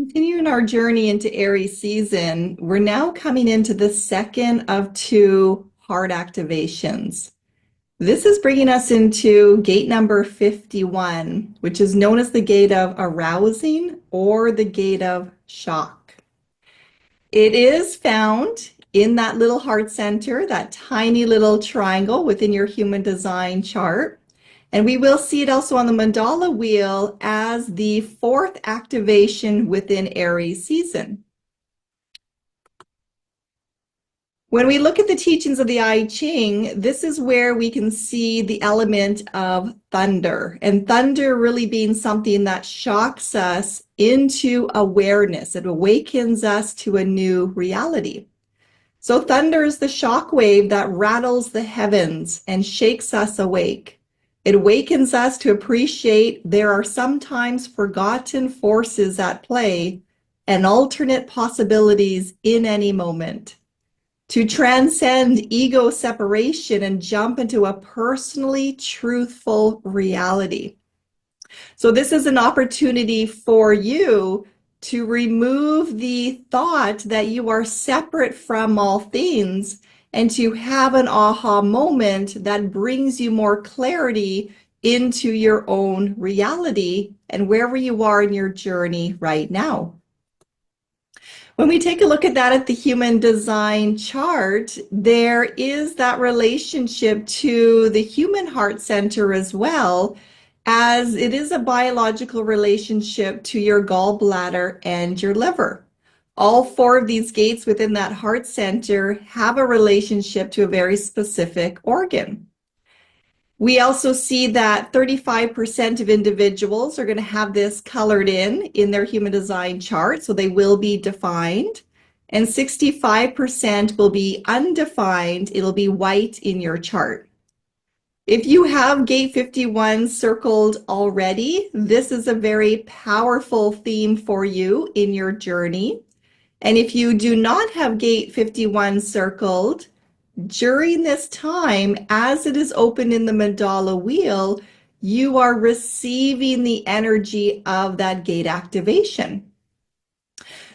Continuing our journey into Aries season, we're now coming into the second of two heart activations. This is bringing us into gate number 51, which is known as the gate of arousing or the gate of shock. It is found in that little heart center, that tiny little triangle within your human design chart. And we will see it also on the mandala wheel as the fourth activation within Aries season. When we look at the teachings of the I Ching, this is where we can see the element of thunder, and thunder really being something that shocks us into awareness. It awakens us to a new reality. So thunder is the shock wave that rattles the heavens and shakes us awake. It awakens us to appreciate there are sometimes forgotten forces at play and alternate possibilities in any moment. To transcend ego separation and jump into a personally truthful reality. So this is an opportunity for you to remove the thought that you are separate from all things and to have an aha moment that brings you more clarity into your own reality and wherever you are in your journey right now. When we take a look at that at the human design chart, there is that relationship to the human heart center as well, as it is a biological relationship to your gallbladder and your liver. All four of these gates within that heart center have a relationship to a very specific organ. We also see that 35% of individuals are going to have this colored in their human design chart, so they will be defined, and 65% will be undefined. It'll be white in your chart. If you have gate 51 circled already, this is a very powerful theme for you in your journey. And if you do not have gate 51 circled, during this time, as it is open in the mandala wheel, you are receiving the energy of that gate activation.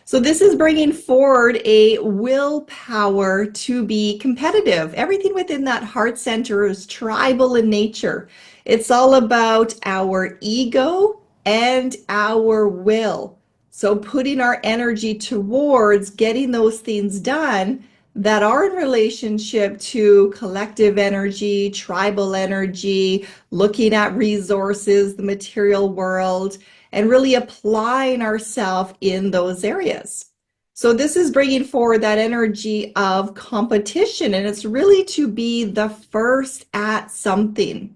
So this is bringing forward a willpower to be competitive. Everything within that heart center is tribal in nature. It's all about our ego and our will. So putting our energy towards getting those things done that are in relationship to collective energy, tribal energy, looking at resources, the material world, and really applying ourselves in those areas. So this is bringing forward that energy of competition, and it's really to be the first at something.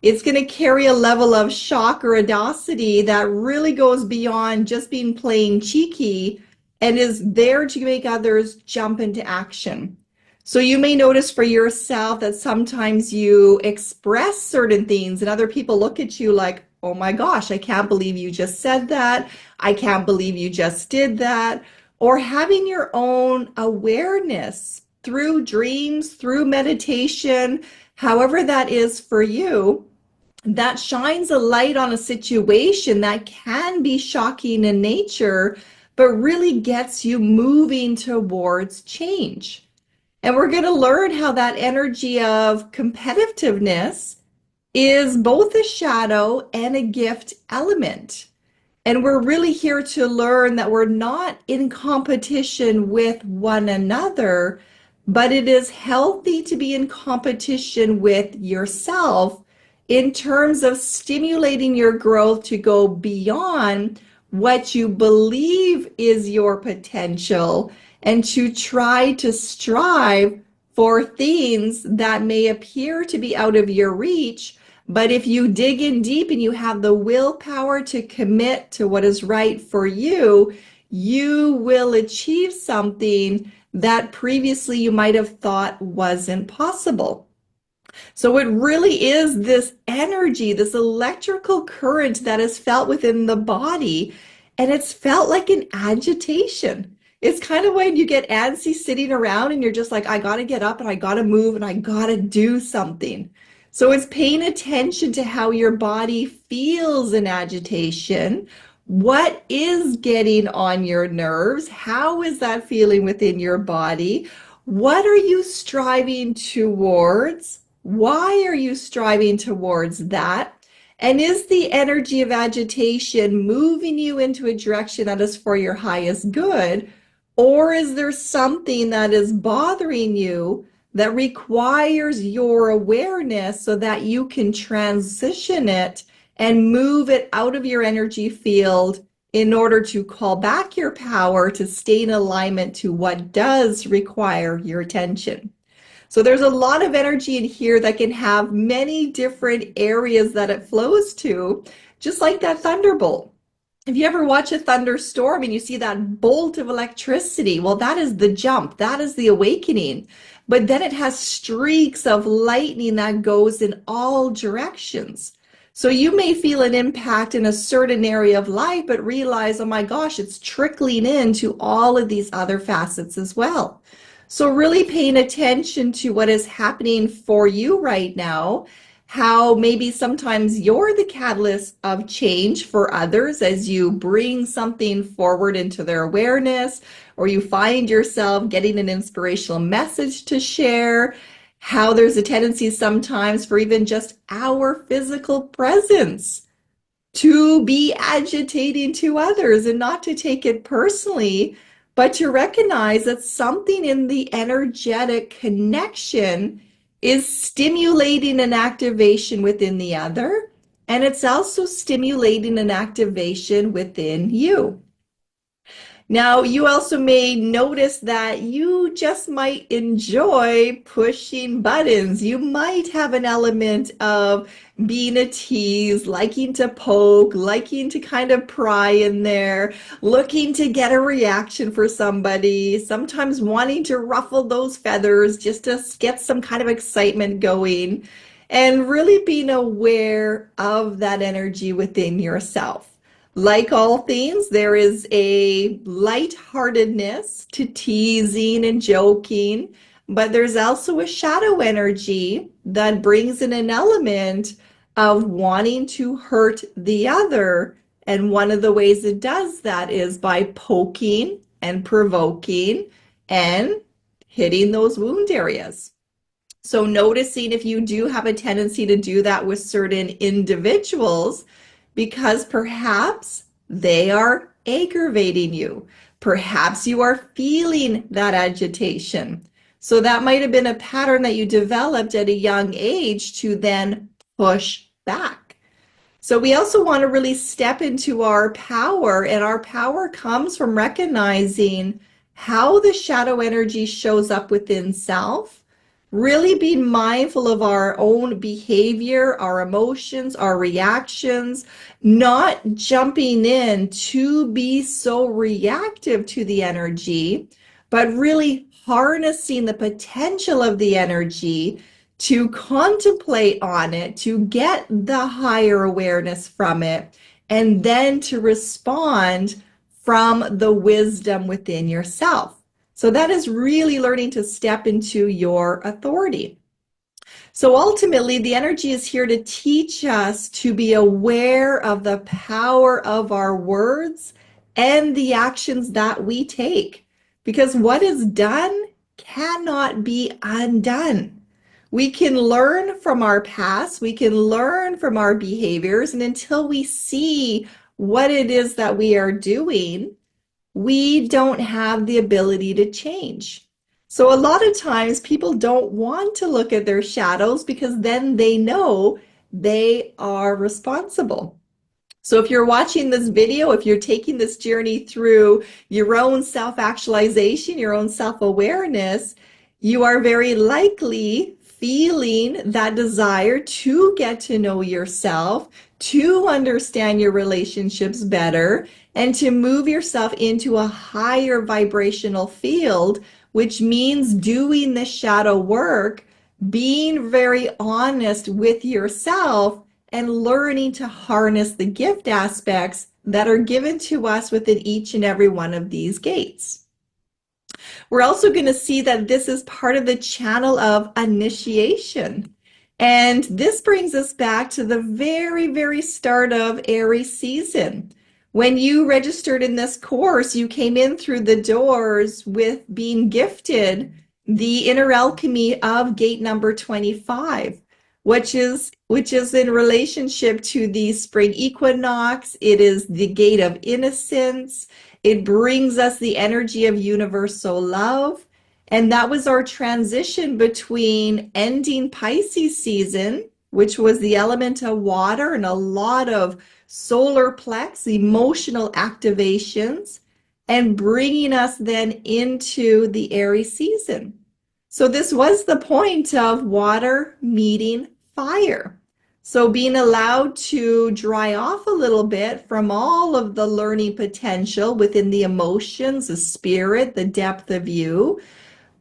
It's going to carry a level of shock or audacity that really goes beyond just being plain cheeky and is there to make others jump into action. So you may notice for yourself that sometimes you express certain things and other people look at you like, oh my gosh, I can't believe you just said that. I can't believe you just did that. Or having your own awareness through dreams, through meditation, however that is for you, that shines a light on a situation that can be shocking in nature, but really gets you moving towards change. And we're going to learn how that energy of competitiveness is both a shadow and a gift element. And we're really here to learn that we're not in competition with one another, but it is healthy to be in competition with yourself in terms of stimulating your growth to go beyond what you believe is your potential and to try to strive for things that may appear to be out of your reach. But if you dig in deep and you have the willpower to commit to what is right for you, you will achieve something that previously you might have thought wasn't possible. So it really is this energy, this electrical current that is felt within the body, and it's felt like an agitation. It's kind of when you get antsy sitting around and you're just like, I got to get up and I got to move and I got to do something. So it's paying attention to how your body feels in agitation What is getting on your nerves? How is that feeling within your body? What are you striving towards? Why are you striving towards that? And is the energy of agitation moving you into a direction that is for your highest good? Or is there something that is bothering you that requires your awareness so that you can transition it and move it out of your energy field in order to call back your power to stay in alignment to what does require your attention? So there's a lot of energy in here that can have many different areas that it flows to, just like that thunderbolt. If you ever watch a thunderstorm and you see that bolt of electricity, well, that is the jump, that is the awakening. But then it has streaks of lightning that goes in all directions. So you may feel an impact in a certain area of life, but realize, oh my gosh, it's trickling into all of these other facets as well. So really paying attention to what is happening for you right now, how maybe sometimes you're the catalyst of change for others as you bring something forward into their awareness, or you find yourself getting an inspirational message to share, how there's a tendency sometimes for even just our physical presence to be agitating to others and not to take it personally, but to recognize that something in the energetic connection is stimulating an activation within the other, and it's also stimulating an activation within you. Now, you also may notice that you just might enjoy pushing buttons. You might have an element of being a tease, liking to poke, liking to kind of pry in there, looking to get a reaction for somebody, sometimes wanting to ruffle those feathers just to get some kind of excitement going, and really being aware of that energy within yourself. Like all things, there is a lightheartedness to teasing and joking, but there's also a shadow energy that brings in an element of wanting to hurt the other. And one of the ways it does that is by poking and provoking and hitting those wound areas. So noticing if you do have a tendency to do that with certain individuals, because perhaps they are aggravating you. Perhaps you are feeling that agitation. So that might have been a pattern that you developed at a young age to then push back. So we also want to really step into our power, and our power comes from recognizing how the shadow energy shows up within self, really being mindful of our own behavior, our emotions, our reactions, not jumping in to be so reactive to the energy, but really harnessing the potential of the energy to contemplate on it, to get the higher awareness from it, and then to respond from the wisdom within yourself. So that is really learning to step into your authority. So ultimately, the energy is here to teach us to be aware of the power of our words and the actions that we take. Because what is done cannot be undone. We can learn from our past, we can learn from our behaviors, and until we see what it is that we are doing, we don't have the ability to change. So a lot of times people don't want to look at their shadows because then they know they are responsible. So if you're watching this video, if you're taking this journey through your own self-actualization, your own self-awareness, you are very likely feeling that desire to get to know yourself, to understand your relationships better, and to move yourself into a higher vibrational field, which means doing the shadow work, being very honest with yourself, and learning to harness the gift aspects that are given to us within each and every one of these gates. We're also going to see that this is part of the channel of initiation. And this brings us back to the very, very start of Aries season, When you registered in this course, you came in through the doors with being gifted the inner alchemy of gate number 25, which is in relationship to the spring equinox. It is the gate of innocence. It brings us the energy of universal love. And that was our transition between ending Pisces season, which was the element of water and a lot of solar plex, emotional activations, and bringing us then into the Aries season. So this was the point of water meeting fire. So being allowed to dry off a little bit from all of the learning potential within the emotions, the spirit, the depth of you,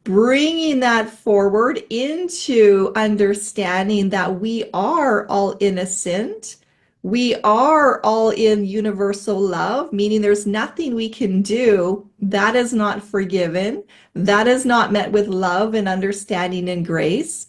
bringing that forward into understanding that we are all innocent. We are all in universal love, meaning there's nothing we can do that is not forgiven, that is not met with love and understanding and grace.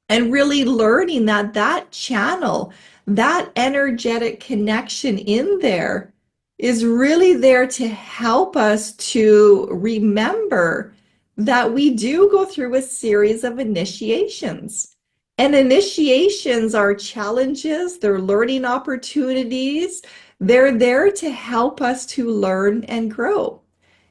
And really learning that that channel, that energetic connection in there is really there to help us to remember that we do go through a series of initiations. And initiations are challenges, they're learning opportunities. They're there to help us to learn and grow.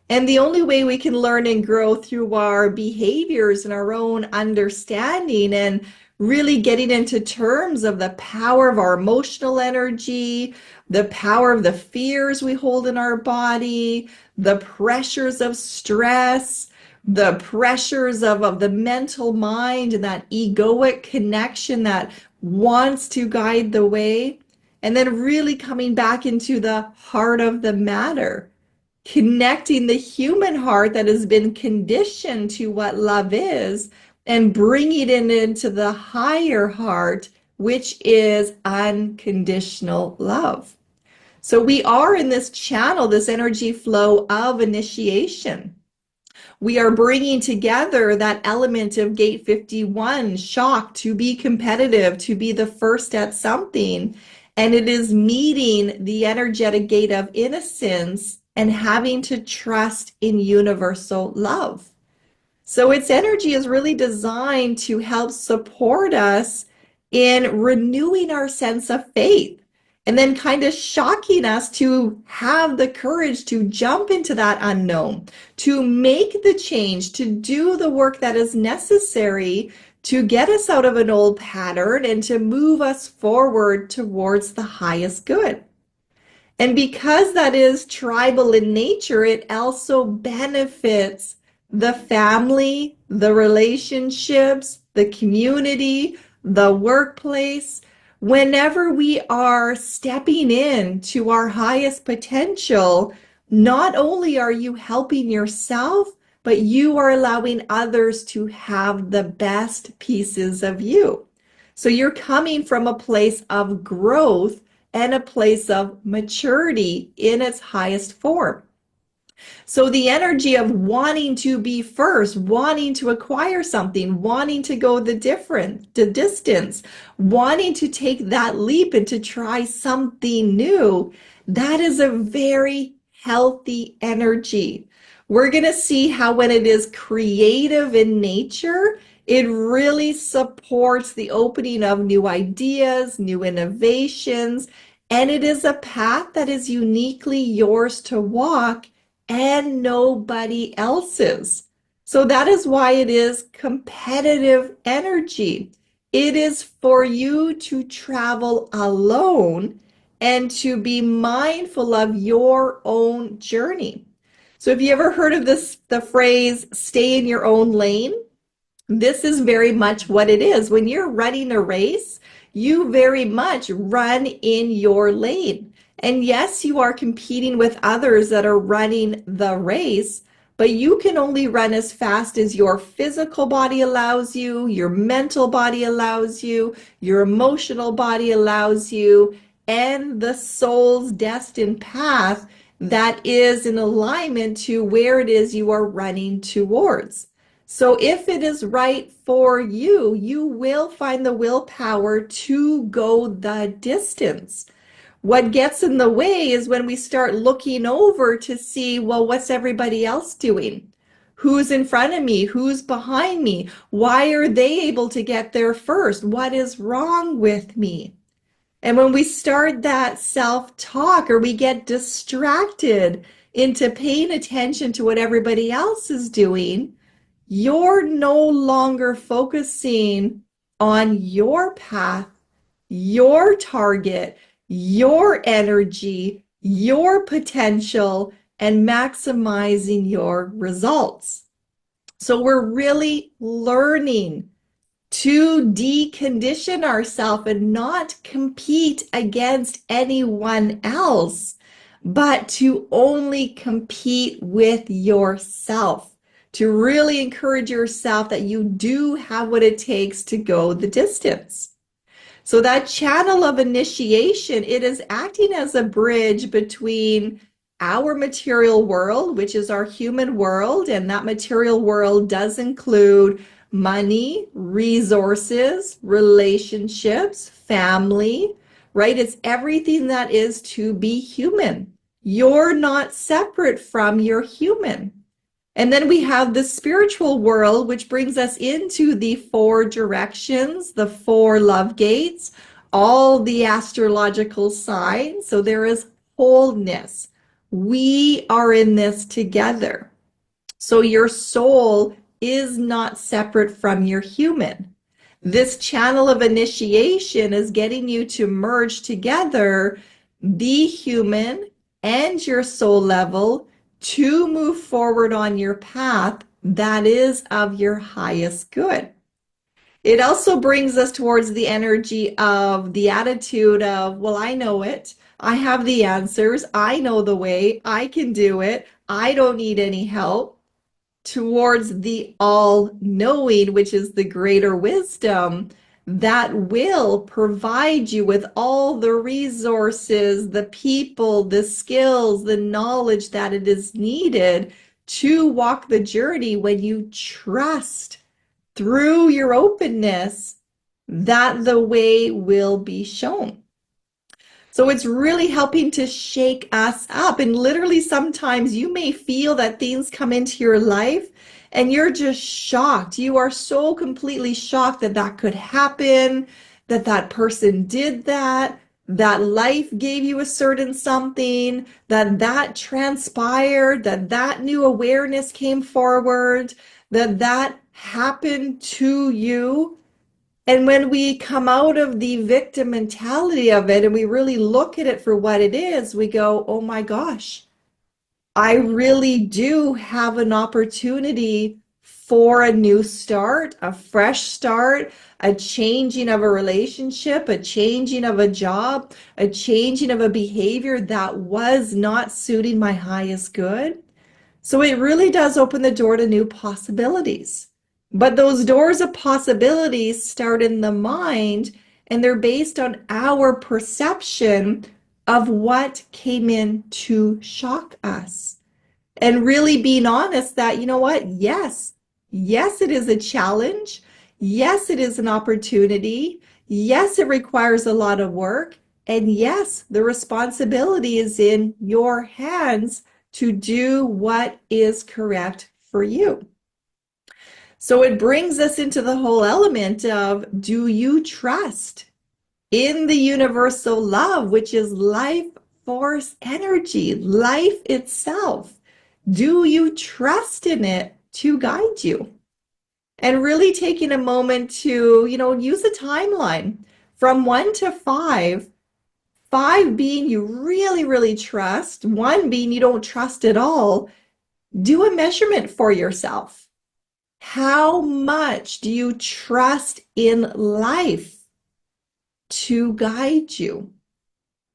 And the only way we can learn and grow through our behaviors and our own understanding and really getting into terms of the power of our emotional energy, the power of the fears we hold in our body, the pressures of stress, the pressures of the mental mind and that egoic connection that wants to guide the way. And then really coming back into the heart of the matter, connecting the human heart that has been conditioned to what love is and bringing it into the higher heart, which is unconditional love. So we are in this channel, this energy flow of initiation. We are bringing together that element of gate 51, shock, to be competitive, to be the first at something. And it is meeting the energetic gate of innocence and having to trust in universal love. So its energy is really designed to help support us in renewing our sense of faith and then kind of shocking us to have the courage to jump into that unknown, to make the change, to do the work that is necessary to get us out of an old pattern and to move us forward towards the highest good. And because that is tribal in nature, it also benefits the family, the relationships, the community, the workplace. Whenever we are stepping in to our highest potential, not only are you helping yourself, but you are allowing others to have the best pieces of you. So you're coming from a place of growth and a place of maturity in its highest form. So the energy of wanting to be first, wanting to acquire something, wanting to go the distance, wanting to take that leap and to try something new, that is a very healthy energy. We're going to see how when it is creative in nature, it really supports the opening of new ideas, new innovations, and it is a path that is uniquely yours to walk and nobody else's. So that is why it is competitive energy. It is for you to travel alone and to be mindful of your own journey. So have you ever heard of the phrase, stay in your own lane? This is very much what it is. When you're running a race, you very much run in your lane. And yes, you are competing with others that are running the race, but you can only run as fast as your physical body allows you, your mental body allows you, your emotional body allows you, and the soul's destined path that is in alignment to where it is you are running towards. So if it is right for you, you will find the willpower to go the distance. What gets in the way is when we start looking over to see, well, what's everybody else doing? Who's in front of me? Who's behind me? Why are they able to get there first? What is wrong with me? And when we start that self-talk or we get distracted into paying attention to what everybody else is doing, you're no longer focusing on your path, your target, your energy, your potential, and maximizing your results. So we're really learning to decondition ourselves and not compete against anyone else, but to only compete with yourself, to really encourage yourself that you do have what it takes to go the distance. So that channel of initiation, it is acting as a bridge between our material world, which is our human world, and that material world does include money, resources, relationships, family, right? It's everything that is to be human. You're not separate from your human. And then we have the spiritual world, which brings us into the four directions, the four love gates, all the astrological signs. So there is wholeness. We are in this together. So your soul is not separate from your human. This channel of initiation is getting you to merge together the human and your soul level to move forward on your path that is of your highest good. It also brings us towards the energy of the attitude of, well, I know it. I have the answers. I know the way. I can do it. I don't need any help. Towards the all-knowing, which is the greater wisdom that will provide you with all the resources, the people, the skills, the knowledge that it is needed to walk the journey when you trust through your openness that the way will be shown. So it's really helping to shake us up. And literally, sometimes you may feel that things come into your life and you're just shocked. You are so completely shocked that that could happen, that that person did that, that life gave you a certain something, that that transpired, that that new awareness came forward, that that happened to you. And when we come out of the victim mentality of it and we really look at it for what it is, we go, oh my gosh, I really do have an opportunity for a new start, a fresh start, a changing of a relationship, a changing of a job, a changing of a behavior that was not suiting my highest good. So it really does open the door to new possibilities. But those doors of possibilities start in the mind, and they're based on our perception of what came in to shock us. And really being honest that, you know what? Yes, it is a challenge. Yes, it is an opportunity. Yes, it requires a lot of work. And yes, the responsibility is in your hands to do what is correct for you. So it brings us into the whole element of, do you trust in the universal love, which is life force energy, life itself? Do you trust in it to guide you? And really taking a moment to, use a timeline from 1 to 5, 5 being you really, really trust, 1 being you don't trust at all. Do a measurement for yourself. How much do you trust in life to guide you?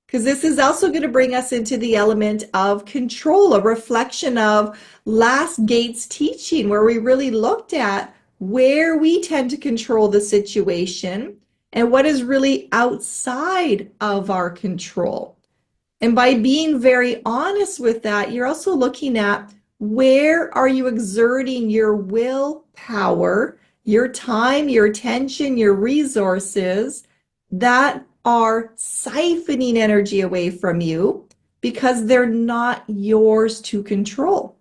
Because this is also going to bring us into the element of control, a reflection of last gate's teaching, where we really looked at where we tend to control the situation and what is really outside of our control. And by being very honest with that, you're also looking at, where are you exerting your willpower, your time, your attention, your resources that are siphoning energy away from you because they're not yours to control.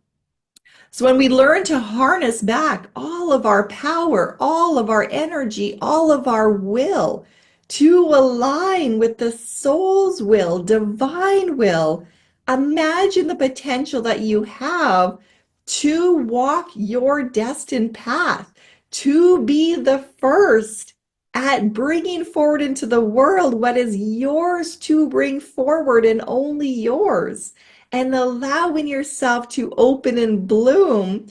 So when we learn to harness back all of our power, all of our energy, all of our will to align with the soul's will, divine will, imagine the potential that you have to walk your destined path, to be the first at bringing forward into the world what is yours to bring forward and only yours, and allowing yourself to open and bloom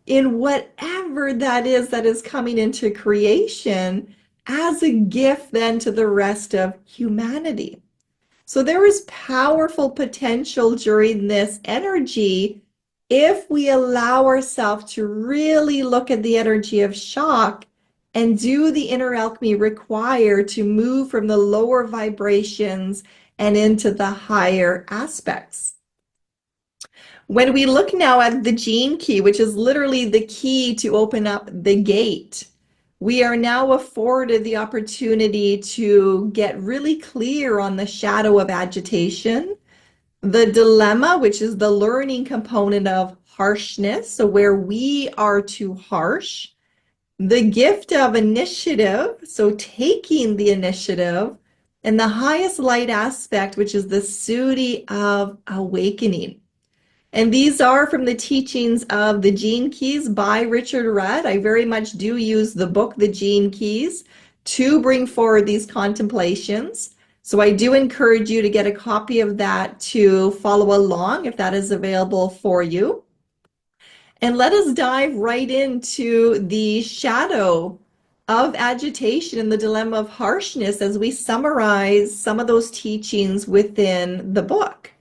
in whatever that is coming into creation as a gift then to the rest of humanity. So there is powerful potential during this energy if we allow ourselves to really look at the energy of shock and do the inner alchemy required to move from the lower vibrations and into the higher aspects. When we look now at the gene key, which is literally the key to open up the gate, we are now afforded the opportunity to get really clear on the shadow of agitation, the dilemma, which is the learning component of harshness, so where we are too harsh, the gift of initiative, so taking the initiative, and the highest light aspect, which is the Sudi of awakening. And these are from the teachings of the Gene Keys by Richard Rudd. I very much do use the book, The Gene Keys, to bring forward these contemplations. So I do encourage you to get a copy of that to follow along if that is available for you. And let us dive right into the shadow of agitation and the dilemma of harshness as we summarize some of those teachings within the book.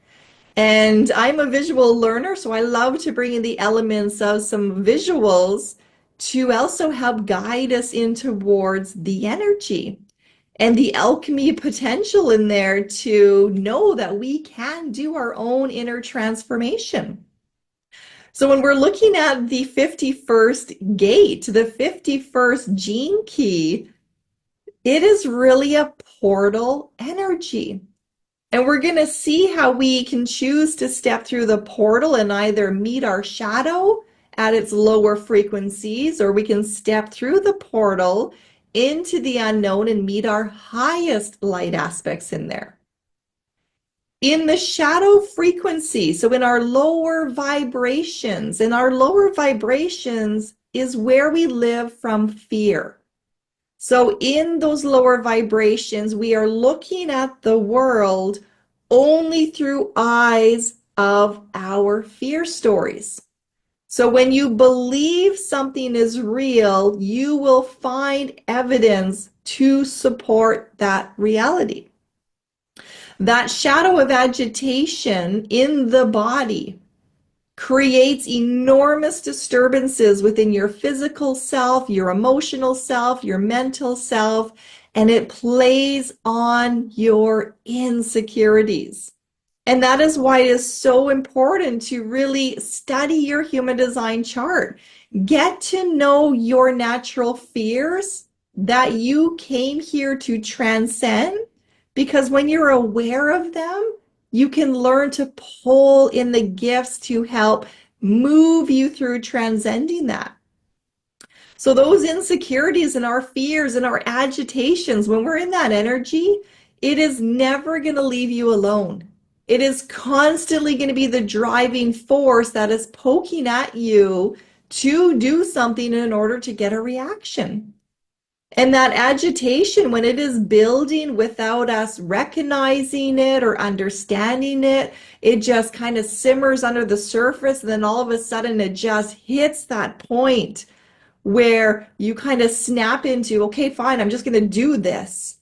And I'm a visual learner, so I love to bring in the elements of some visuals to also help guide us in towards the energy and the alchemy potential in there to know that we can do our own inner transformation. So when we're looking at the 51st gate, the 51st gene key, it is really a portal energy. And we're going to see how we can choose to step through the portal and either meet our shadow at its lower frequencies, or we can step through the portal into the unknown and meet our highest light aspects in there. In the shadow frequency, so in our lower vibrations, is where we live from fear. So in those lower vibrations, we are looking at the world only through eyes of our fear stories. So when you believe something is real, you will find evidence to support that reality. That shadow of agitation in the body creates enormous disturbances within your physical self, your emotional self, your mental self, and it plays on your insecurities. And that is why it is so important to really study your human design chart. Get to know your natural fears that you came here to transcend, because when you're aware of them, you can learn to pull in the gifts to help move you through transcending that. So those insecurities and our fears and our agitations, when we're in that energy, it is never going to leave you alone. It is constantly going to be the driving force that is poking at you to do something in order to get a reaction. And that agitation, when it is building without us recognizing it or understanding it, it just kind of simmers under the surface. And then all of a sudden it just hits that point where you kind of snap into, okay, fine, I'm just going to do this.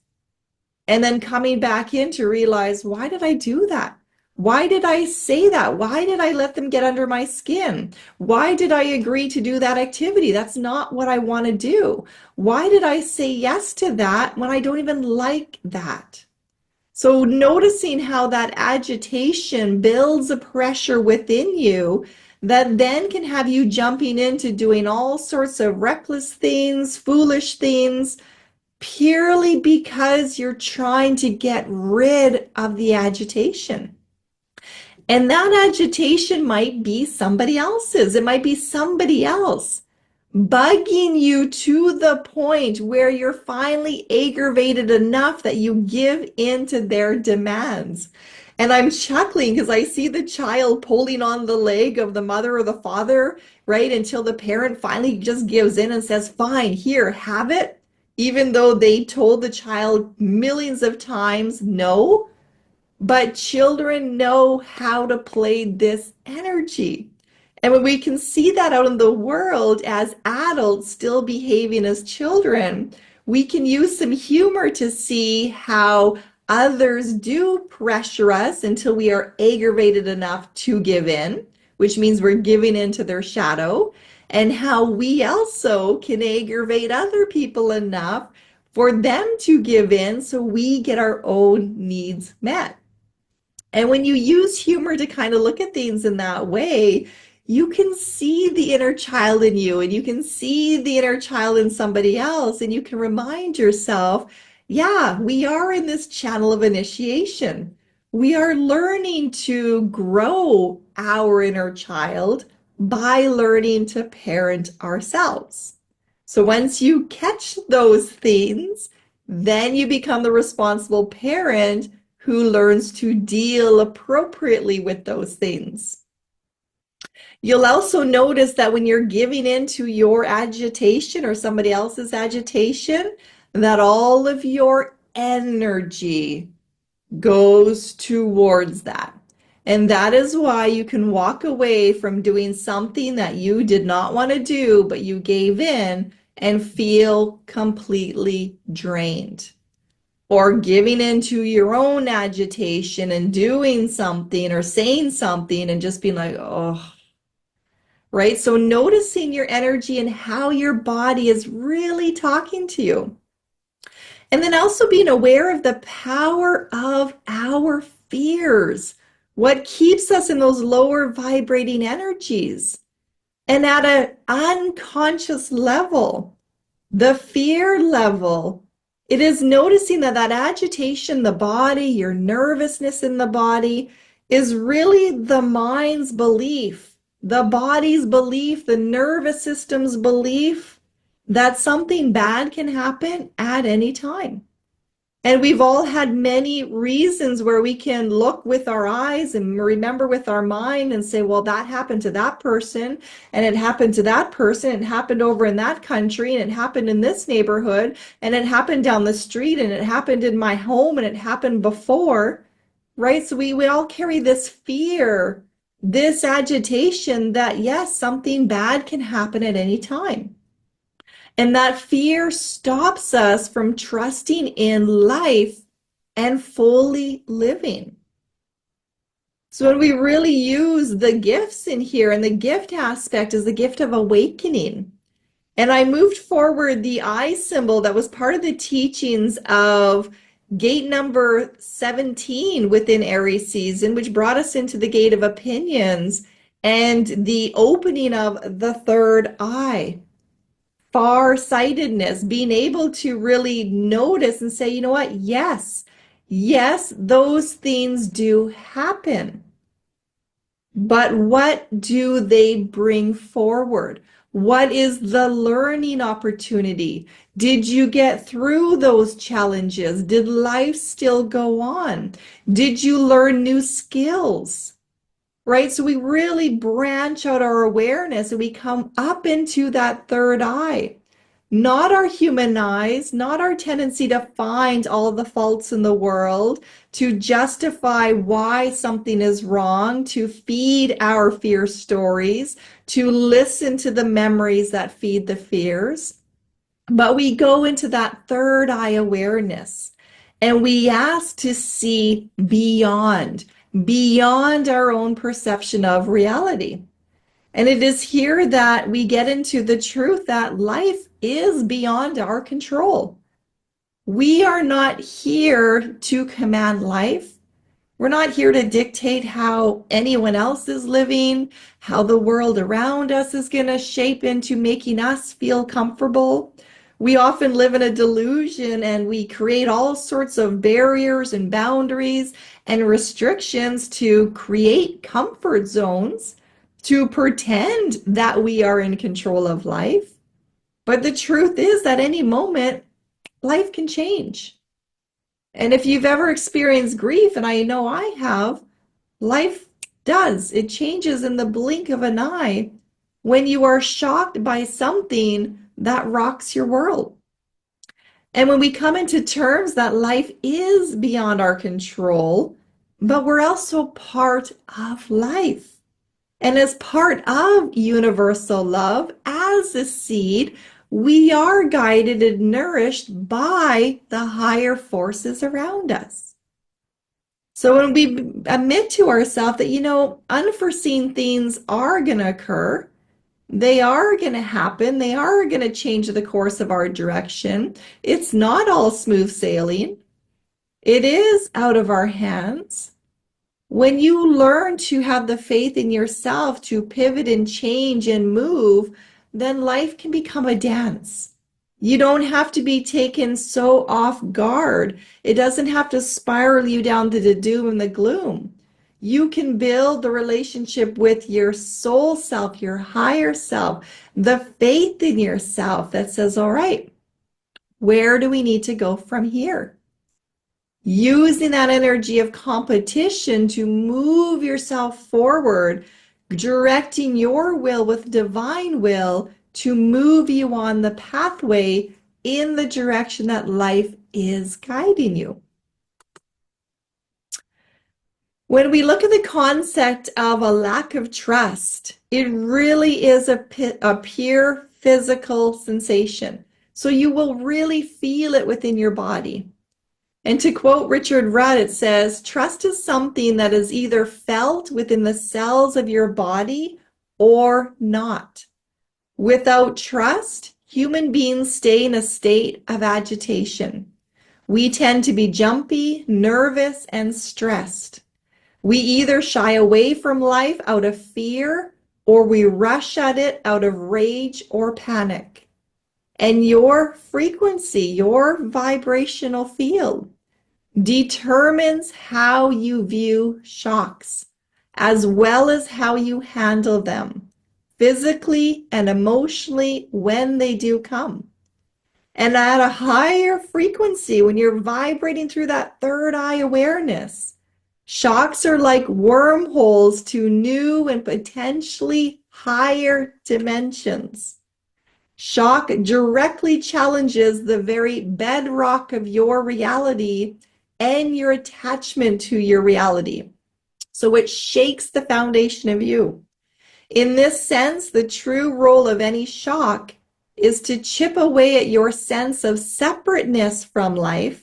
And then coming back in to realize, why did I do that? Why did I say that? Why did I let them get under my skin? Why did I agree to do that activity? That's not what I want to do. Why did I say yes to that when I don't even like that? So noticing how that agitation builds a pressure within you that then can have you jumping into doing all sorts of reckless things, foolish things, purely because you're trying to get rid of the agitation. And that agitation might be somebody else's. It might be somebody else bugging you to the point where you're finally aggravated enough that you give in to their demands. And I'm chuckling because I see the child pulling on the leg of the mother or the father, right? Until the parent finally just gives in and says, fine, here, have it. Even though they told the child millions of times no, but children know how to play this energy. And when we can see that out in the world as adults still behaving as children, we can use some humor to see how others do pressure us until we are aggravated enough to give in, which means we're giving in to their shadow, and how we also can aggravate other people enough for them to give in so we get our own needs met. And when you use humor to kind of look at things in that way, you can see the inner child in you and you can see the inner child in somebody else. And you can remind yourself, yeah, we are in this channel of initiation. We are learning to grow our inner child by learning to parent ourselves. So once you catch those things, then you become the responsible parent who learns to deal appropriately with those things. You'll also notice that when you're giving into your agitation or somebody else's agitation, that all of your energy goes towards that. And that is why you can walk away from doing something that you did not want to do, but you gave in and feel completely drained. Or giving into your own agitation and doing something or saying something and just being like, oh, right? So noticing your energy and how your body is really talking to you. And then also being aware of the power of our fears. What keeps us in those lower vibrating energies? And at an unconscious level, the fear level, it is noticing that that agitation, the body, your nervousness in the body is really the mind's belief, the body's belief, the nervous system's belief that something bad can happen at any time. And we've all had many reasons where we can look with our eyes and remember with our mind and say, well, that happened to that person, and it happened to that person, and it happened over in that country, and it happened in this neighborhood, and it happened down the street, and it happened in my home, and it happened before, right? So we all carry this fear, this agitation that, yes, something bad can happen at any time. And that fear stops us from trusting in life and fully living. So when we really use the gifts in here, and the gift aspect is the gift of awakening. And I moved forward the eye symbol that was part of the teachings of gate number 17 within Aries season, which brought us into the gate of opinions and the opening of the third eye. Far-sightedness, being able to really notice and say, you know what? Yes, those things do happen. But what do they bring forward? What is the learning opportunity? Did you get through those challenges? Did life still go on? Did you learn new skills? Right? So we really branch out our awareness and we come up into that third eye. Not our human eyes, not our tendency to find all the faults in the world, to justify why something is wrong, to feed our fear stories, to listen to the memories that feed the fears. But we go into that third eye awareness and we ask to see beyond our own perception of reality. And it is here that we get into the truth that life is beyond our control. We are not here to command life. We're not here to dictate how anyone else is living, how the world around us is going to shape into making us feel comfortable. We often live in a delusion and we create all sorts of barriers and boundaries and restrictions to create comfort zones, to pretend that we are in control of life. But the truth is that any moment, life can change. And if you've ever experienced grief, and I know I have, life does. It changes in the blink of an eye when you are shocked by something that rocks your world. And when we come into terms that life is beyond our control, but we're also part of life. And as part of universal love, as a seed, we are guided and nourished by the higher forces around us. So when we admit to ourselves that, unforeseen things are going to occur, they are going to happen, they are going to change the course of our direction. It's not all smooth sailing. It is out of our hands. When you learn to have the faith in yourself to pivot and change and move, then life can become a dance. You don't have to be taken so off guard. It doesn't have to spiral you down to the doom and the gloom. You can build the relationship with your soul self, your higher self, the faith in yourself that says, all right, where do we need to go from here? Using that energy of competition to move yourself forward, directing your will with divine will to move you on the pathway in the direction that life is guiding you. When we look at the concept of a lack of trust, it really is a pure physical sensation. So you will really feel it within your body. And to quote Richard Rudd, it says, trust is something that is either felt within the cells of your body or not. Without trust, human beings stay in a state of agitation. We tend to be jumpy, nervous, and stressed. We either shy away from life out of fear or we rush at it out of rage or panic. And your frequency, your vibrational field, determines how you view shocks, as well as how you handle them, physically and emotionally when they do come. And at a higher frequency, when you're vibrating through that third eye awareness, shocks are like wormholes to new and potentially higher dimensions. Shock directly challenges the very bedrock of your reality and your attachment to your reality. So it shakes the foundation of you. In this sense, the true role of any shock is to chip away at your sense of separateness from life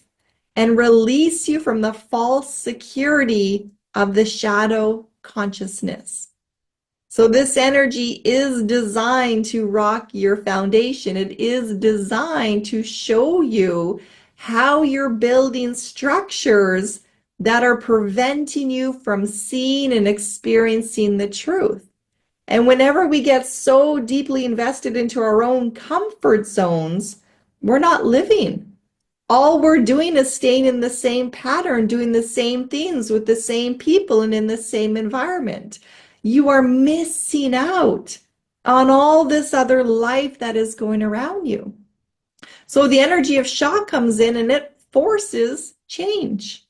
and release you from the false security of the shadow consciousness. So this energy is designed to rock your foundation. It is designed to show you how you're building structures that are preventing you from seeing and experiencing the truth. And whenever we get so deeply invested into our own comfort zones, we're not living. All we're doing is staying in the same pattern, doing the same things with the same people and in the same environment. You are missing out on all this other life that is going around you. So the energy of shock comes in and it forces change.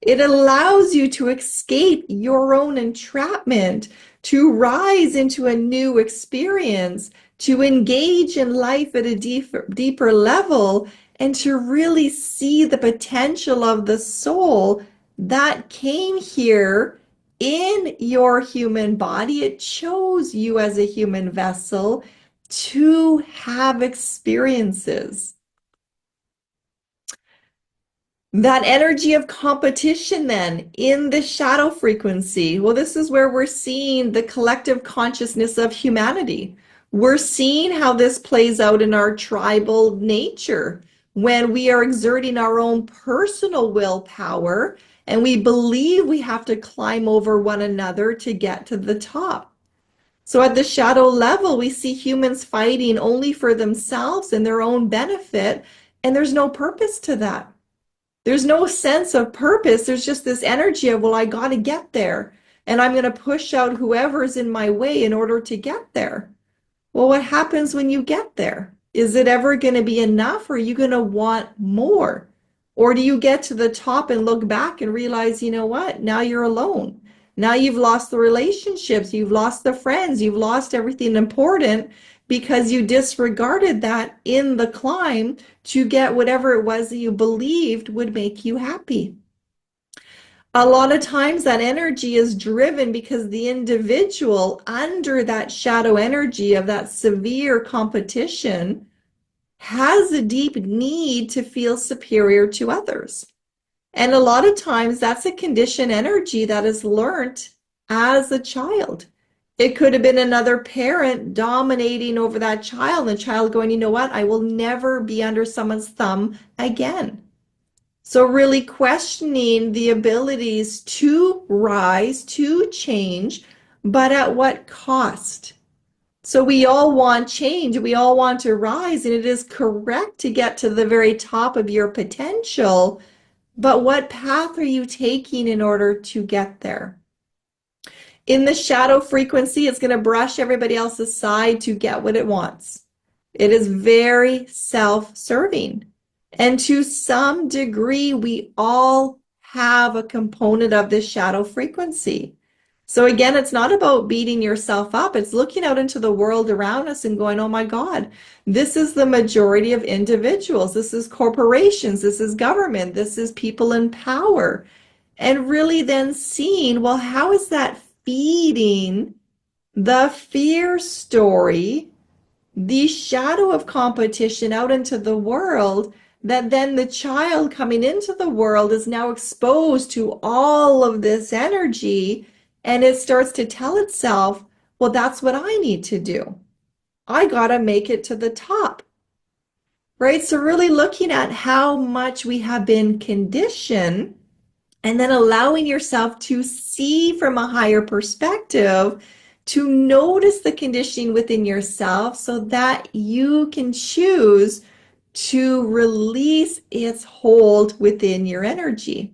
It allows you to escape your own entrapment, to rise into a new experience, to engage in life at a deeper level, and to really see the potential of the soul that came here in your human body. It chose you as a human vessel to have experiences. That energy of competition then in the shadow frequency, well, this is where we're seeing the collective consciousness of humanity. We're seeing how this plays out in our tribal nature when we are exerting our own personal willpower and we believe we have to climb over one another to get to the top. So at the shadow level, we see humans fighting only for themselves and their own benefit, and there's no purpose to that. There's no sense of purpose. There's just this energy of, well, I got to get there, and I'm going to push out whoever's in my way in order to get there. Well, what happens when you get there? Is it ever going to be enough, or are you going to want more? Or do you get to the top and look back and realize, you know what? Now you're alone. Now you've lost the relationships, you've lost the friends, you've lost everything important because you disregarded that in the climb to get whatever it was that you believed would make you happy. A lot of times that energy is driven because the individual under that shadow energy of that severe competition has a deep need to feel superior to others. And a lot of times that's a conditioned energy that is learned as a child. It could have been another parent dominating over that child, and the child going, you know what, I will never be under someone's thumb again. So really questioning the abilities to rise, to change, but at what cost? So we all want change, we all want to rise, and it is correct to get to the very top of your potential, but what path are you taking in order to get there? In the shadow frequency, it's going to brush everybody else aside to get what it wants. It is very self-serving. And to some degree, we all have a component of this shadow frequency. So again, it's not about beating yourself up. It's looking out into the world around us and going, oh my God, this is the majority of individuals. This is corporations. This is government. This is people in power. And really then seeing, well, how is that feeding the fear story, the shadow of competition out into the world, that then the child coming into the world is now exposed to all of this energy, and it starts to tell itself, well, that's what I need to do. I got to make it to the top, right? So really looking at how much we have been conditioned and then allowing yourself to see from a higher perspective, to notice the conditioning within yourself so that you can choose to release its hold within your energy.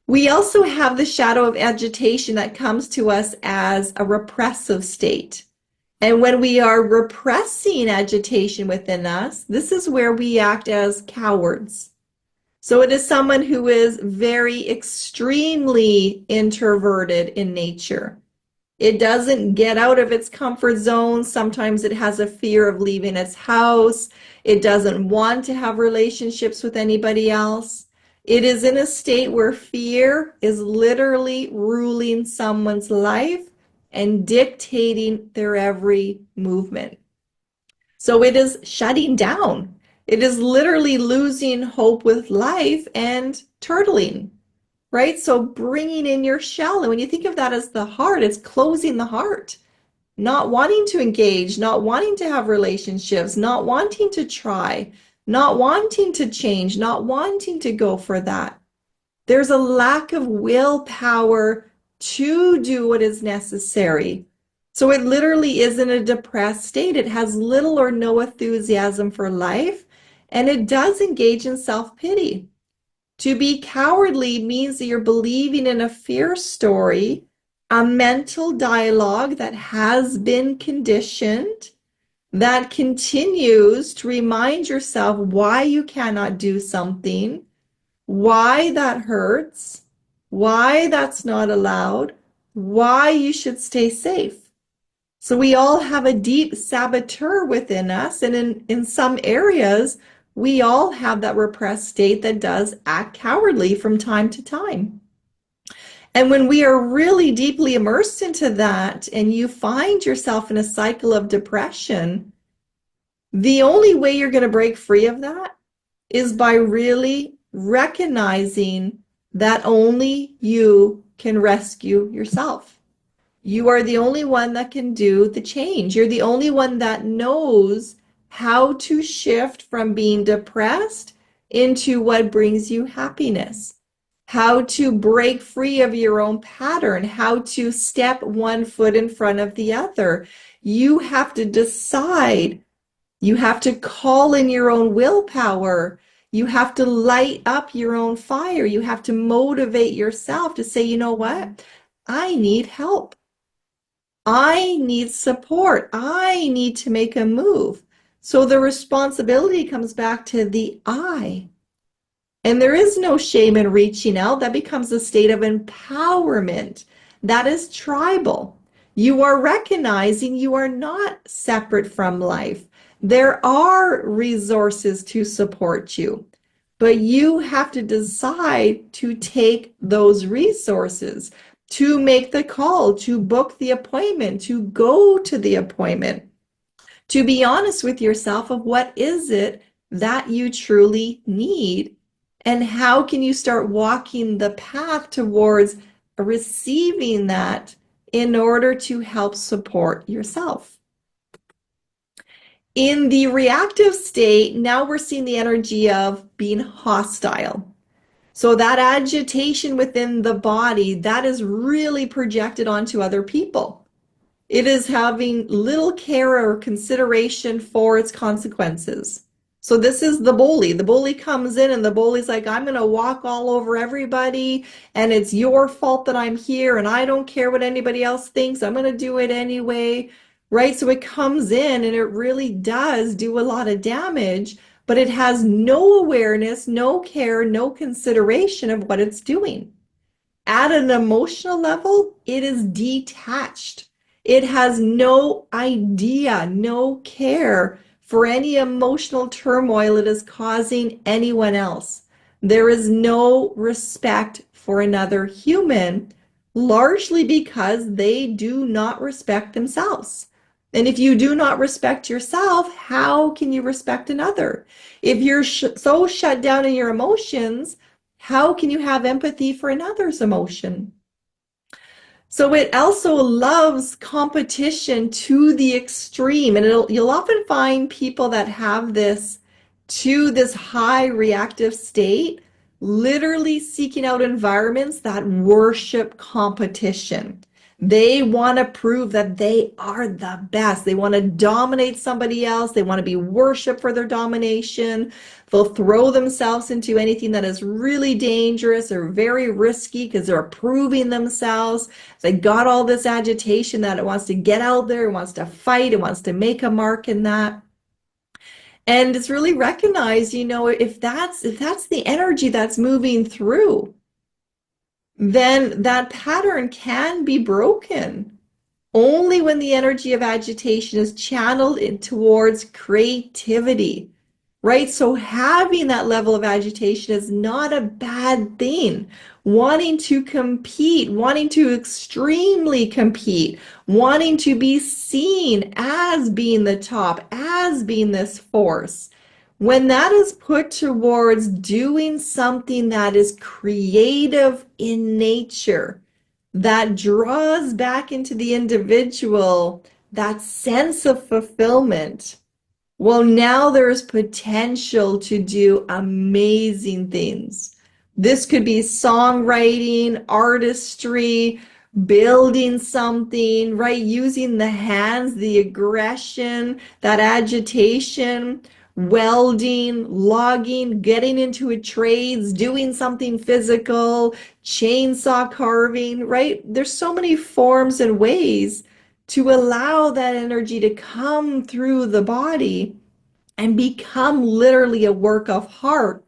We also have the shadow of agitation that comes to us as a repressive state. And when we are repressing agitation within us, this is where we act as cowards. So it is someone who is very extremely introverted in nature. It doesn't get out of its comfort zone. Sometimes it has a fear of leaving its house. It doesn't want to have relationships with anybody else. It is in a state where fear is literally ruling someone's life and dictating their every movement. So it is shutting down. It is literally losing hope with life and turtling, right? So bringing in your shell. And when you think of that as the heart, it's closing the heart, not wanting to engage, not wanting to have relationships, not wanting to try, not wanting to change, not wanting to go for that. There's a lack of willpower to do what is necessary. So it literally is in a depressed state. It has little or no enthusiasm for life, and it does engage in self-pity. To be cowardly means that you're believing in a fear story, a mental dialogue that has been conditioned, that continues to remind yourself why you cannot do something, why that hurts, why that's not allowed, why you should stay safe. So we all have a deep saboteur within us, and in some areas, we all have that repressed state that does act cowardly from time to time. And when we are really deeply immersed into that, and you find yourself in a cycle of depression, the only way you're going to break free of that is by really recognizing that only you can rescue yourself. You are the only one that can do the change. You're the only one that knows how to shift from being depressed into what brings you happiness, how to break free of your own pattern, how to step one foot in front of the other. You have to decide. You have to call in your own willpower. You have to light up your own fire. You have to motivate yourself to say, you know what? I need help. I need support. I need to make a move. So the responsibility comes back to the I. And there is no shame in reaching out. That becomes a state of empowerment. That is tribal. You are recognizing you are not separate from life. There are resources to support you, but you have to decide to take those resources, to make the call, to book the appointment, to go to the appointment, to be honest with yourself of what is it that you truly need, and how can you start walking the path towards receiving that in order to help support yourself. In the reactive state, now we're seeing the energy of being hostile. So that agitation within the body, that is really projected onto other people. It is having little care or consideration for its consequences. So this is the bully. The bully comes in and the bully's like, I'm going to walk all over everybody and it's your fault that I'm here and I don't care what anybody else thinks. I'm going to do it anyway, right? So it comes in and it really does do a lot of damage, but it has no awareness, no care, no consideration of what it's doing. At an emotional level, it is detached. It has no idea, no care for any emotional turmoil it is causing anyone else. There is no respect for another human, largely because they do not respect themselves. And if you do not respect yourself, how can you respect another? If you're so shut down in your emotions, how can you have empathy for another's emotion? So it also loves competition to the extreme. And you'll often find people that have this to this high reactive state, literally seeking out environments that worship competition. They want to prove that they are the best. They want to dominate somebody else. They want to be worshiped for their domination. They'll throw themselves into anything that is really dangerous or very risky because they're proving themselves. They got all this agitation that it wants to get out there, it wants to fight, it wants to make a mark in that. And it's really recognized, if that's the energy that's moving through, then that pattern can be broken only when the energy of agitation is channeled in towards creativity, right? So having that level of agitation is not a bad thing. Wanting to compete, wanting to extremely compete, wanting to be seen as being the top, as being this force. When that is put towards doing something that is creative in nature, that draws back into the individual that sense of fulfillment, well, now there's potential to do amazing things. This could be songwriting, artistry, building something, right? Using the hands, the aggression, that agitation, welding, logging, getting into a trades, doing something physical, chainsaw carving, right? There's so many forms and ways to allow that energy to come through the body and become literally a work of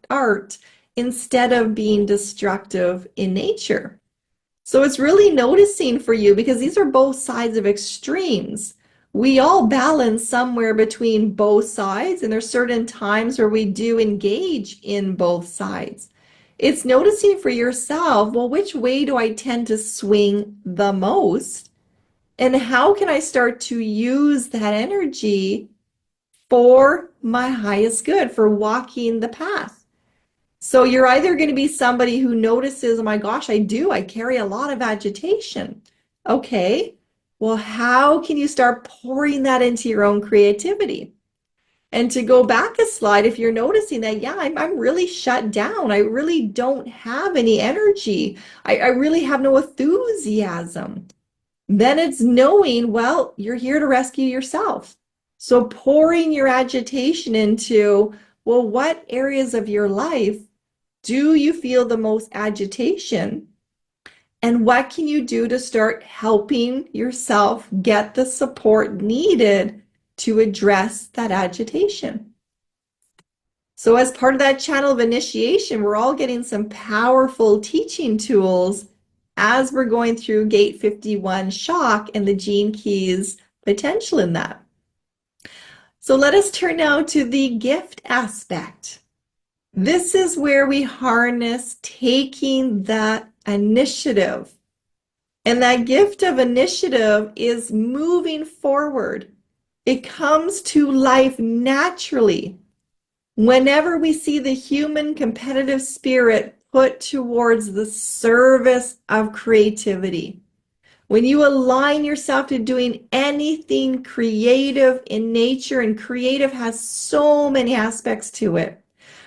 art instead of being destructive in nature. So it's really noticing for you because these are both sides of extremes. We all balance somewhere between both sides, and there's certain times where we do engage in both sides. It's noticing for yourself, well, which way do I tend to swing the most? And how can I start to use that energy for my highest good, for walking the path? So you're either going to be somebody who notices, oh my gosh, I carry a lot of agitation. Okay, well, how can you start pouring that into your own creativity? And to go back a slide, if you're noticing that, yeah, I'm really shut down. I really don't have any energy. I really have no enthusiasm. Then it's knowing, well, you're here to rescue yourself. So pouring your agitation into, well, what areas of your life do you feel the most agitation? And what can you do to start helping yourself get the support needed to address that agitation? So as part of that channel of initiation, we're all getting some powerful teaching tools as we're going through gate 51 shock and the gene keys potential in that. So let us turn now to the gift aspect. This is where we harness taking that initiative. And that gift of initiative is moving forward. It comes to life naturally whenever we see the human competitive spirit put towards the service of creativity. When you align yourself to doing anything creative in nature, and creative has so many aspects to it,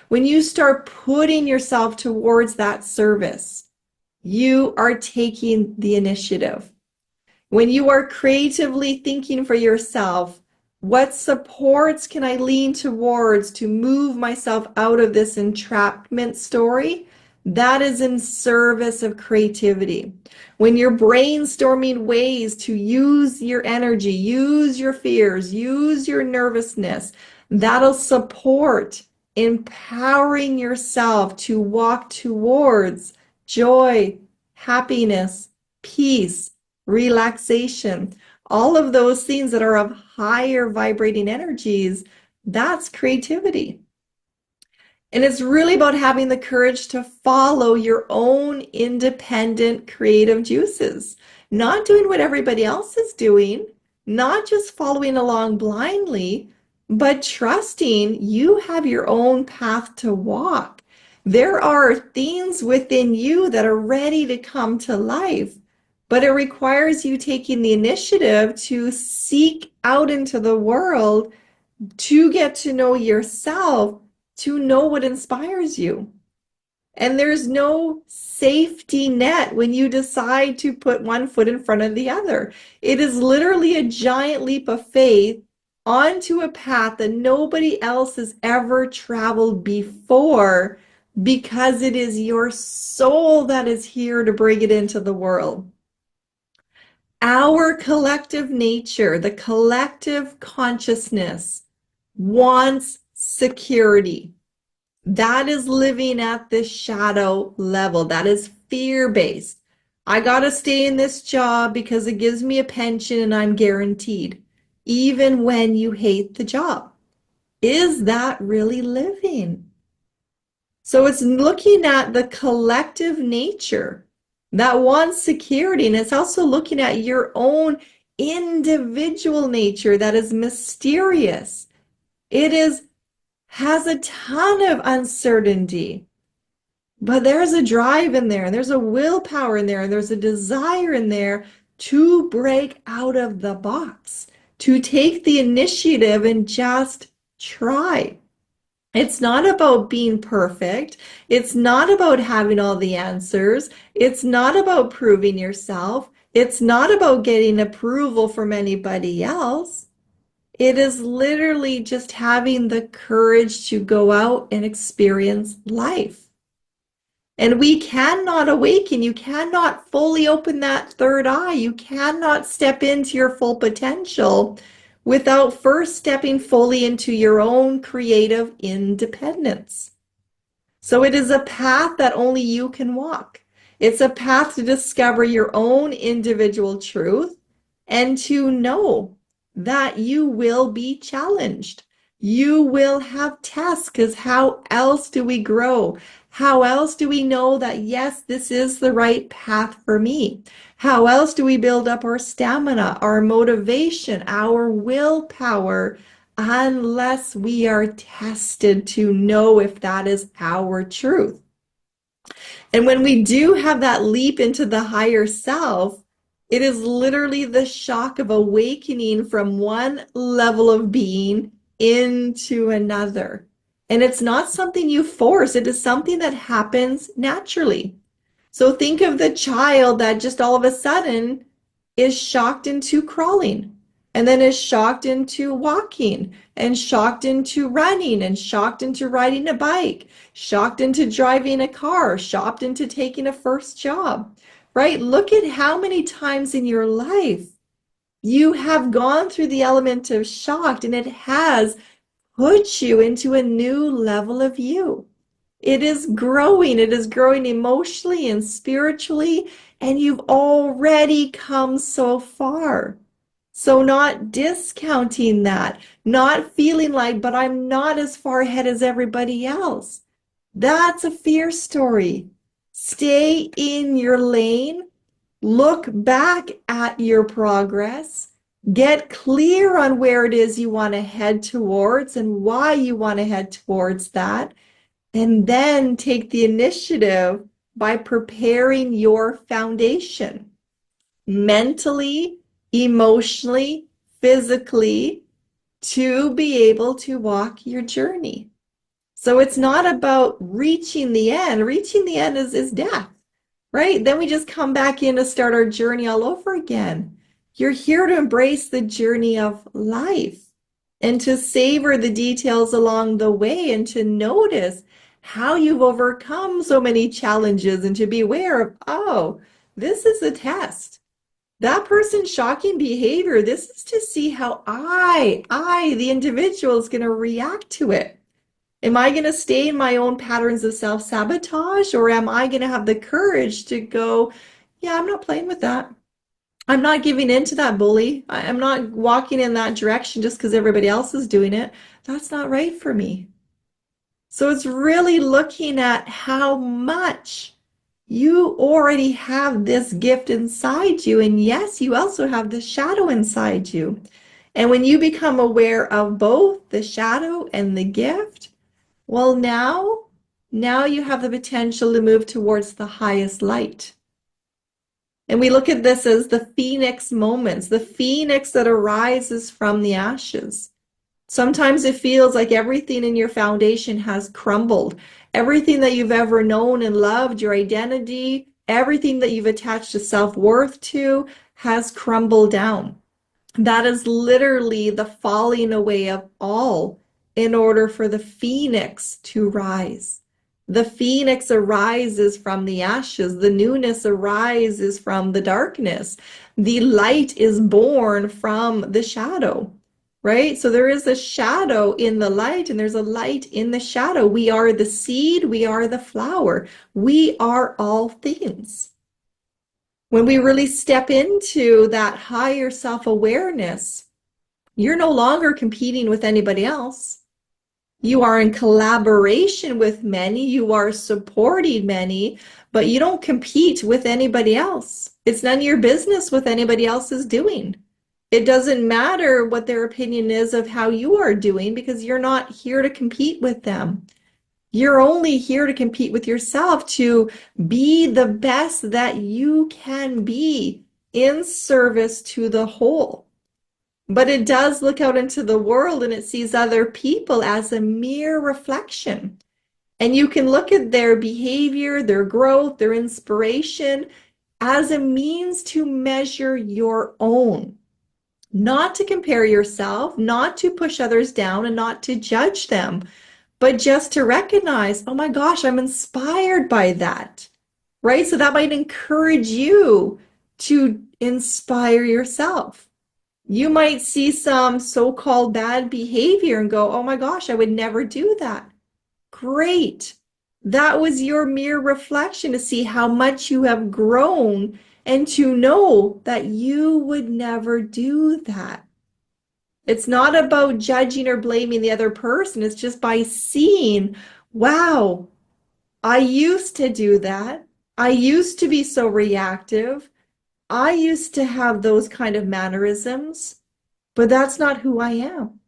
when you start putting yourself towards that service, you are taking the initiative. When you are creatively thinking for yourself, what supports can I lean towards to move myself out of this entrapment story? That is in service of creativity. When you're brainstorming ways to use your energy, use your fears, use your nervousness, that'll support empowering yourself to walk towards joy, happiness, peace, relaxation, all of those things that are of higher vibrating energies. That's creativity. And it's really about having the courage to follow your own independent creative juices, not doing what everybody else is doing, not just following along blindly, but trusting you have your own path to walk. There are things within you that are ready to come to life, but it requires you taking the initiative to seek out into the world to get to know yourself, to know what inspires you. And there's no safety net when you decide to put one foot in front of the other. It is literally a giant leap of faith onto a path that nobody else has ever traveled before, because it is your soul that is here to bring it into the world. Our collective nature, the collective consciousness, wants security. That is living at the shadow level. That is fear-based. I got to stay in this job because it gives me a pension and I'm guaranteed, even when you hate the job. Is that really living? So it's looking at the collective nature that wants security, and it's also looking at your own individual nature that is mysterious. It has a ton of uncertainty, but there's a drive in there, and there's a willpower in there, and there's a desire in there to break out of the box, to take the initiative and just try. It's not about being perfect. It's not about having all the answers. It's not about proving yourself. It's not about getting approval from anybody else. It is literally just having the courage to go out and experience life. And we cannot awaken. You cannot fully open that third eye. You cannot step into your full potential without first stepping fully into your own creative independence. So it is a path that only you can walk. It's a path to discover your own individual truth and to know that you will be challenged. You will have tests, because how else do we grow? How else do we know that, yes, this is the right path for me? How else do we build up our stamina, our motivation, our willpower, unless we are tested to know if that is our truth? And when we do have that leap into the higher self, it is literally the shock of awakening from one level of being into another. And it's not something you force, it is something that happens naturally. So think of the child that just all of a sudden is shocked into crawling, and then is shocked into walking, and shocked into running, and shocked into riding a bike, shocked into driving a car, shocked into taking a first job, right? Look at how many times in your life you have gone through the element of shocked, and it has put you into a new level of you. It is growing. It is growing emotionally and spiritually, and you've already come so far. So not discounting that, not feeling like, but I'm not as far ahead as everybody else. That's a fear story. Stay in your lane. Look back at your progress. Get clear on where it is you want to head towards and why you want to head towards that. And then take the initiative by preparing your foundation mentally, emotionally, physically to be able to walk your journey. So it's not about reaching the end. Reaching the end is death, right? Then we just come back in to start our journey all over again. You're here to embrace the journey of life and to savor the details along the way and to notice how you've overcome so many challenges and to be aware of, oh, this is a test. That person's shocking behavior, this is to see how the individual, is going to react to it. Am I going to stay in my own patterns of self-sabotage, or am I going to have the courage to go, yeah, I'm not playing with that. I'm not giving in to that bully. I'm not walking in that direction just because everybody else is doing it. That's not right for me. So it's really looking at how much you already have this gift inside you. And yes, you also have the shadow inside you. And when you become aware of both the shadow and the gift, well, now you have the potential to move towards the highest light. And we look at this as the phoenix moments, the phoenix that arises from the ashes. Sometimes it feels like everything in your foundation has crumbled. Everything that you've ever known and loved, your identity, everything that you've attached a self-worth to has crumbled down. That is literally the falling away of all in order for the phoenix to rise. The phoenix arises from the ashes. The newness arises from the darkness. The light is born from the shadow, right? So there is a shadow in the light and there's a light in the shadow. We are the seed. We are the flower. We are all things. When we really step into that higher self-awareness, you're no longer competing with anybody else. You are in collaboration with many, you are supporting many, but you don't compete with anybody else. It's none of your business what anybody else is doing. It doesn't matter what their opinion is of how you are doing because you're not here to compete with them. You're only here to compete with yourself to be the best that you can be in service to the whole. But it does look out into the world and it sees other people as a mere reflection. And you can look at their behavior, their growth, their inspiration as a means to measure your own. Not to compare yourself, not to push others down, and not to judge them, but just to recognize, oh my gosh, I'm inspired by that, right? So that might encourage you to inspire yourself. You might see some so-called bad behavior and go, oh my gosh, I would never do that. Great. That was your mere reflection to see how much you have grown and to know that you would never do that. It's not about judging or blaming the other person. It's just by seeing, wow, I used to do that. I used to be so reactive. I used to have those kind of mannerisms, but that's not who I am.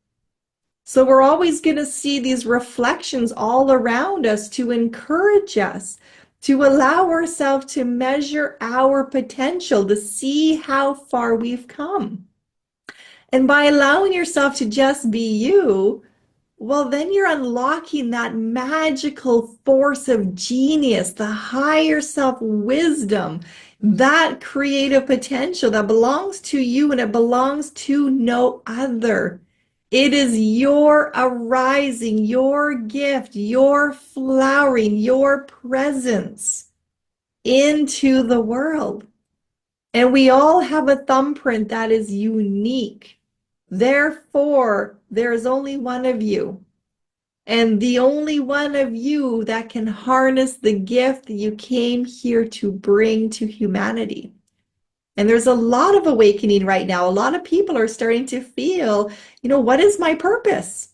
So we're always going to see these reflections all around us to encourage us, to allow ourselves to measure our potential, to see how far we've come. And by allowing yourself to just be you, well, then you're unlocking that magical force of genius, the higher self wisdom, that creative potential that belongs to you and it belongs to no other. It is your arising, your gift, your flowering, your presence into the world. And we all have a thumbprint that is unique. Therefore, there is only one of you. And the only one of you that can harness the gift that you came here to bring to humanity. And there's a lot of awakening right now. A lot of people are starting to feel, what is my purpose?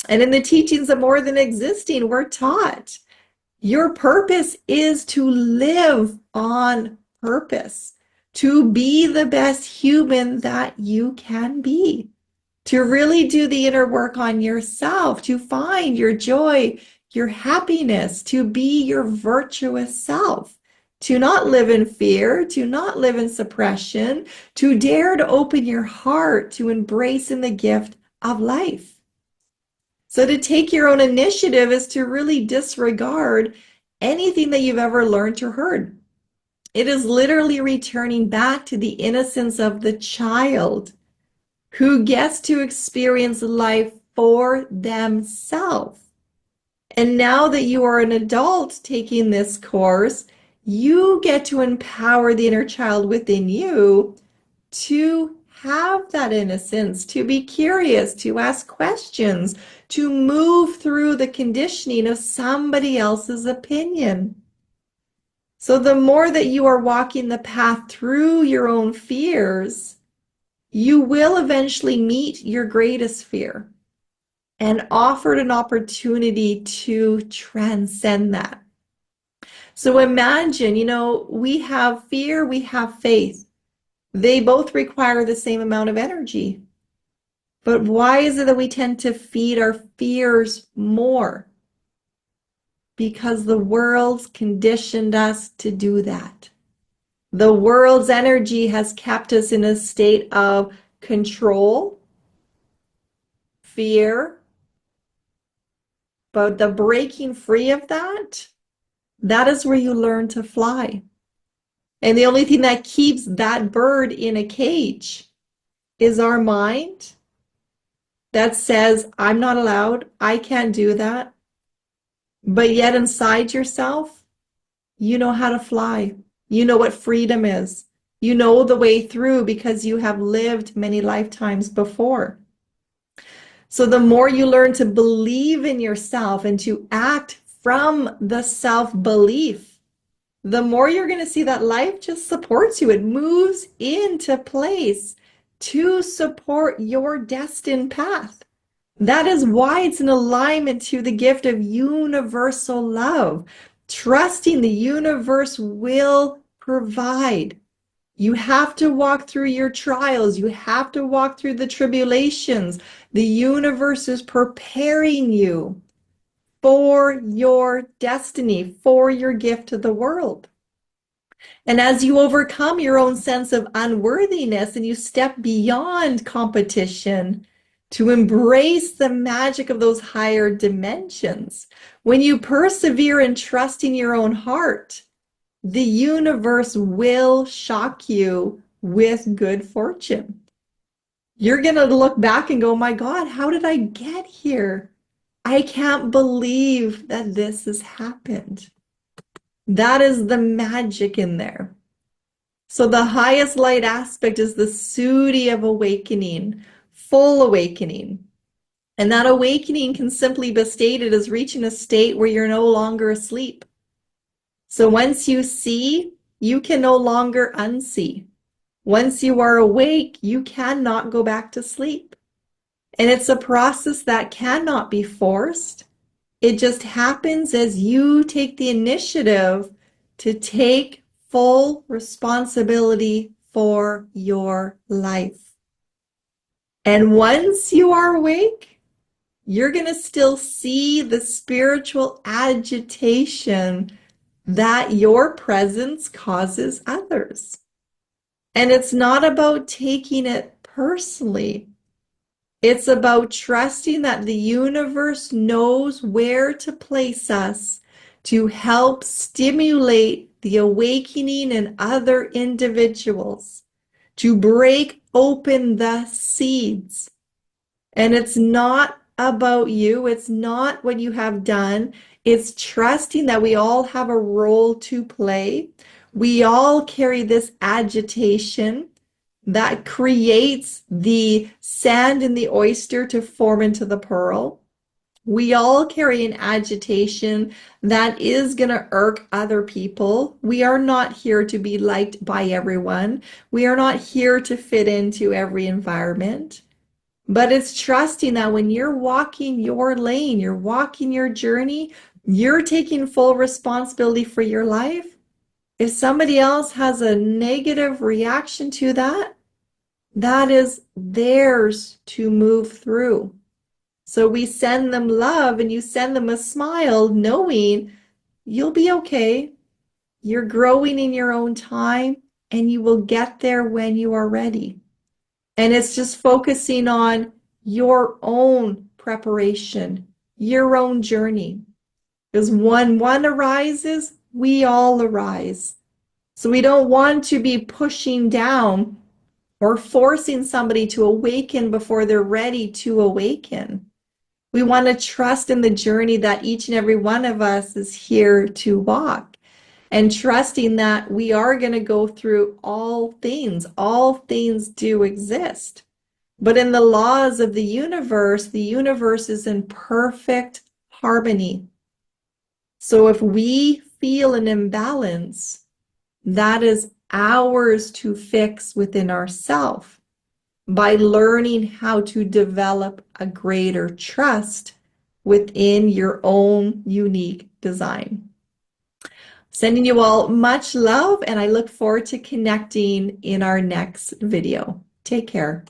And in the teachings of More Than Existing, we're taught your purpose is to live on purpose, to be the best human that you can be, to really do the inner work on yourself, to find your joy, your happiness, to be your virtuous self, to not live in fear, to not live in suppression, to dare to open your heart to embracing the gift of life. So to take your own initiative is to really disregard anything that you've ever learned or heard. It is literally returning back to the innocence of the child who gets to experience life for themselves. And now that you are an adult taking this course, you get to empower the inner child within you to have that innocence, to be curious, to ask questions, to move through the conditioning of somebody else's opinion. So the more that you are walking the path through your own fears, you will eventually meet your greatest fear and offered an opportunity to transcend that. So imagine, we have fear, we have faith. They both require the same amount of energy. But why is it that we tend to feed our fears more? Because the world's conditioned us to do that. The world's energy has kept us in a state of control, fear, but the breaking free of that, that is where you learn to fly. And the only thing that keeps that bird in a cage is our mind that says, I'm not allowed, I can't do that. But yet inside yourself, you know how to fly. You know what freedom is. You know the way through because you have lived many lifetimes before. So the more you learn to believe in yourself and to act from the self-belief, the more you're going to see that life just supports you. It moves into place to support your destined path. That is why it's an alignment to the gift of universal love, trusting the universe will provide. You have to walk through your trials. You have to walk through the tribulations. The universe is preparing you for your destiny, for your gift to the world. And as you overcome your own sense of unworthiness and you step beyond competition to embrace the magic of those higher dimensions, when you persevere in trusting your own heart, the universe will shock you with good fortune. You're going to look back and go, my God, how did I get here? I can't believe that this has happened. That is the magic in there. So the highest light aspect is the Sudi of awakening, full awakening. And that awakening can simply be stated as reaching a state where you're no longer asleep. So once you see, you can no longer unsee. Once you are awake, you cannot go back to sleep. And it's a process that cannot be forced. It just happens as you take the initiative to take full responsibility for your life. And once you are awake, you're going to still see the spiritual agitation that your presence causes others. And it's not about taking it personally. It's about trusting that the universe knows where to place us to help stimulate the awakening in other individuals, to break open the seeds. And it's not about you, it's not what you have done. It's trusting that we all have a role to play. We all carry this agitation that creates the sand in the oyster to form into the pearl. We all carry an agitation that is going to irk other people. We are not here to be liked by everyone. We are not here to fit into every environment. But it's trusting that when you're walking your lane, you're walking your journey, you're taking full responsibility for your life. If somebody else has a negative reaction to that, that is theirs to move through. So we send them love and you send them a smile, knowing you'll be okay. You're growing in your own time and you will get there when you are ready. And it's just focusing on your own preparation, your own journey. Because when one arises, we all arise. So we don't want to be pushing down or forcing somebody to awaken before they're ready to awaken. We want to trust in the journey that each and every one of us is here to walk, and trusting that we are going to go through all things. All things do exist. But in the laws of the universe is in perfect harmony. So if we feel an imbalance, that is ours to fix within ourselves by learning how to develop a greater trust within your own unique design. Sending you all much love, and I look forward to connecting in our next video. Take care.